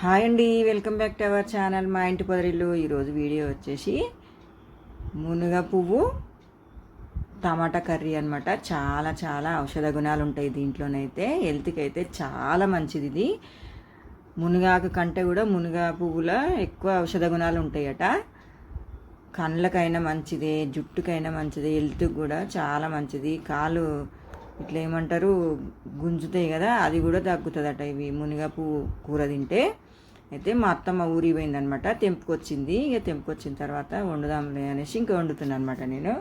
Hi అండి, welcome back to our channel మా ఇంటి పొదరిల్లు. ఈరోజు వీడియో వచ్చేసి మునగ పువ్వు టమాటా కర్రీ అనమాట. చాలా చాలా ఔషధ గుణాలు ఉంటాయి దీంట్లోనైతే. హెల్త్కి అయితే చాలా మంచిది ఇది. మునగాకు కంటే కూడా మునగ పువ్వులో ఎక్కువ ఔషధ గుణాలు ఉంటాయట. కళ్ళకైనా మంచిదే, జుట్టుకైనా మంచిది, హెల్త్కి కూడా చాలా మంచిది. కాలు ఇట్లా ఏమంటారు గుంజుతాయి కదా, అది కూడా తగ్గుతుందట ఇవి మునగ పువ్వు కూర తింటే. అయితే మా అత్తమ్మ ఊరికి పోయిందనమాట, తెంపుకొచ్చింది. ఇక తెంపుకొచ్చిన తర్వాత వండుదాంలే అనేసి ఇంకా వండుతున్నాను అనమాట నేను.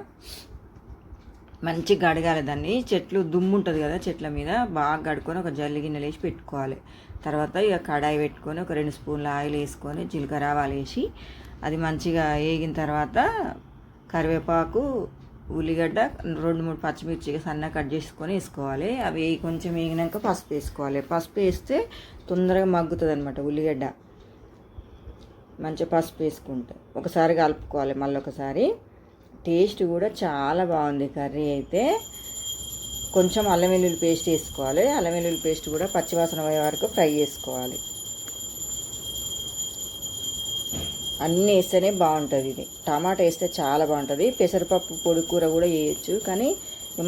మంచిగా గడగాలి దాన్ని. చెట్లు దుమ్ము ఉంటుంది కదా చెట్ల మీద, బాగా గడుకొని ఒక జల్లి గిన్నెలు వేసి పెట్టుకోవాలి. తర్వాత ఇక కడాయి పెట్టుకొని ఒక 2 స్పూన్ల ఆయిల్ వేసుకొని జీలకర్ర ఆవాలు వేసి అది మంచిగా వేగిన తర్వాత కరివేపాకు, ఉల్లిగడ్డ, 2-3 పచ్చిమిర్చి సన్నగా కట్ చేసుకొని వేసుకోవాలి. అవి కొంచెం వేగినాక పసుపు వేసుకోవాలి. పసుపు వేస్తే తొందరగా మగ్గుతుంది అనమాట ఉల్లిగడ్డ. మంచిగా పసుపు వేసుకుంటే ఒకసారి కలుపుకోవాలి. మళ్ళీ ఒకసారి టేస్ట్ కూడా చాలా బాగుంది కర్రీ అయితే. కొంచెం అల్లం వెల్లుల్లి పేస్ట్ వేసుకోవాలి. అల్లం వెల్లుల్లి పేస్ట్ కూడా పచ్చివాసన పోయే వరకు ఫ్రై చేసుకోవాలి. అన్నీ వేస్తేనే బాగుంటుంది ఇది. టమాటా వేస్తే చాలా బాగుంటుంది. పెసరపప్పు పొడి కూర కూడా వేయచ్చు, కానీ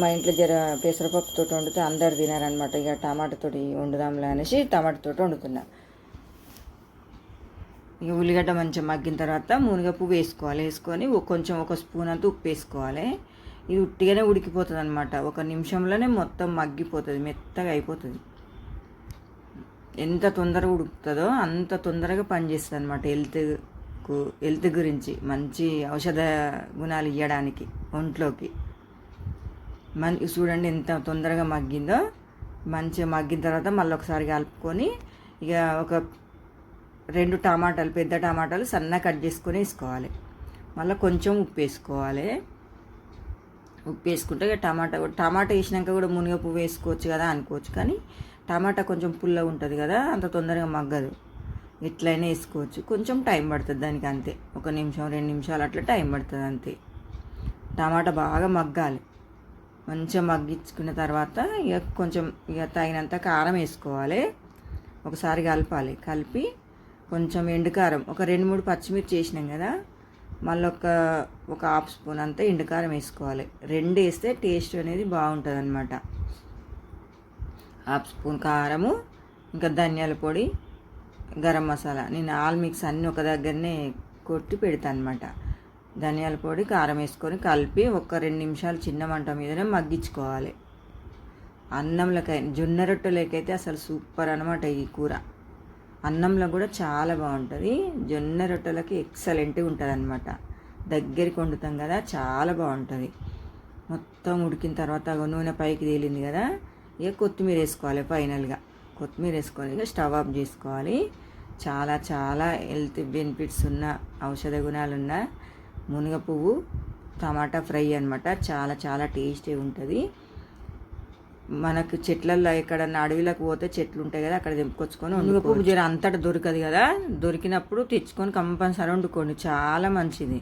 మా ఇంట్లో పెసరపప్పుతో వండితే అందరు తినారనమాట. ఇక టమాటాతో వండుదాంలే అనేసి టమాటాతో వండుతున్నా. ఇక ఉల్లిగడ్డ మంచిగా మగ్గిన తర్వాత మునగ పువ్వు వేసుకోవాలి. వేసుకొని కొంచెం 1 స్పూన్ అంతా ఉప్పు వేసుకోవాలి. ఇది ఉట్టిగానే ఉడికిపోతుంది అనమాట. 1 నిమిషంలోనే మొత్తం మగ్గిపోతుంది, మెత్తగా అయిపోతుంది. ఎంత తొందరగా ఉడుకుతుందో అంత తొందరగా పనిచేస్తుంది అనమాట. హెల్త్ గురించి మంచి ఔషధ గుణాలు ఇవ్వడానికి ఒంట్లోకి. చూడండి ఎంత తొందరగా మగ్గిందో. మంచిగా మగ్గిన తర్వాత మళ్ళీ ఒకసారి కలుపుకొని ఇక ఒక 2 టమాటాలు, పెద్ద టమాటాలు సన్నగా కట్ చేసుకొని వేసుకోవాలి. మళ్ళీ కొంచెం ఉప్పు వేసుకోవాలి. ఉప్పు వేసుకుంటే ఇక టమాటా వేసినాక కూడా మునగ పువ్వు వేసుకోవచ్చు కదా అనుకోవచ్చు, కానీ టమాటా కొంచెం పుల్లగా ఉంటుంది కదా, అంత తొందరగా మగ్గదు. ఎట్లయినా వేసుకోవచ్చు, కొంచెం టైం పడుతుంది దానికి అంతే. 1 నిమిషం 2 నిమిషాలు అట్లా టైం పడుతుంది అంతే. టమాటా బాగా మగ్గాలి. మంచిగా మగ్గించుకున్న తర్వాత ఇక కొంచెం తగినంత కారం వేసుకోవాలి. ఒకసారి కలపాలి. కలిపి కొంచెం ఎండుకారం, ఒక 2-3 పచ్చిమిర్చి వేసినాం కదా, మళ్ళీ ఒక హాఫ్ స్పూన్ అంతా ఎండుకారం వేసుకోవాలి. 2 వేస్తే టేస్ట్ అనేది బాగుంటుంది అనమాట. హాఫ్ స్పూన్ కారము, ఇంకా ధనియాల పొడి, గరం మసాలా. నేను ఆల్ మిక్స్ అన్నీ ఒక దగ్గరనే కొట్టి పెడతాను అనమాట. ధనియాల పొడి, కారం వేసుకొని కలిపి ఒక 2 నిమిషాలు చిన్న మంట మీదనే మగ్గించుకోవాలి. అన్నంలోకైనా జొన్న రొట్టెలకైతే అసలు సూపర్ అనమాట ఈ కూర. అన్నంలో కూడా చాలా బాగుంటుంది. జొన్న రొట్టెలకి ఎక్సలెంట్గా ఉంటుంది అనమాట. దగ్గరికి వండుతాం కదా, చాలా బాగుంటుంది. మొత్తం ఉడికిన తర్వాత నూనె పైకి తేలింది కదా, ఇక కొత్తిమీర వేసుకోవాలి. ఫైనల్గా కొత్తిమీర వేసుకొని ఇక స్టవ్ ఆఫ్ చేసుకోవాలి. చాలా చాలా హెల్త్ బెనిఫిట్స్ ఉన్న, ఔషధ గుణాలున్న మునగ పువ్వు టమాటా ఫ్రై అనమాట. చాలా చాలా టేస్టీ ఉంటుంది. మనకు చెట్లల్లో ఎక్కడన్నా అడవిలోకి పోతే చెట్లు ఉంటాయి కదా, అక్కడ తెంపుకొచ్చుకొని మునగ పువ్వు అంతటా దొరకదు కదా, దొరికినప్పుడు తెచ్చుకొని కంపల్సరీ వండుకోండి, చాలా మంచిది.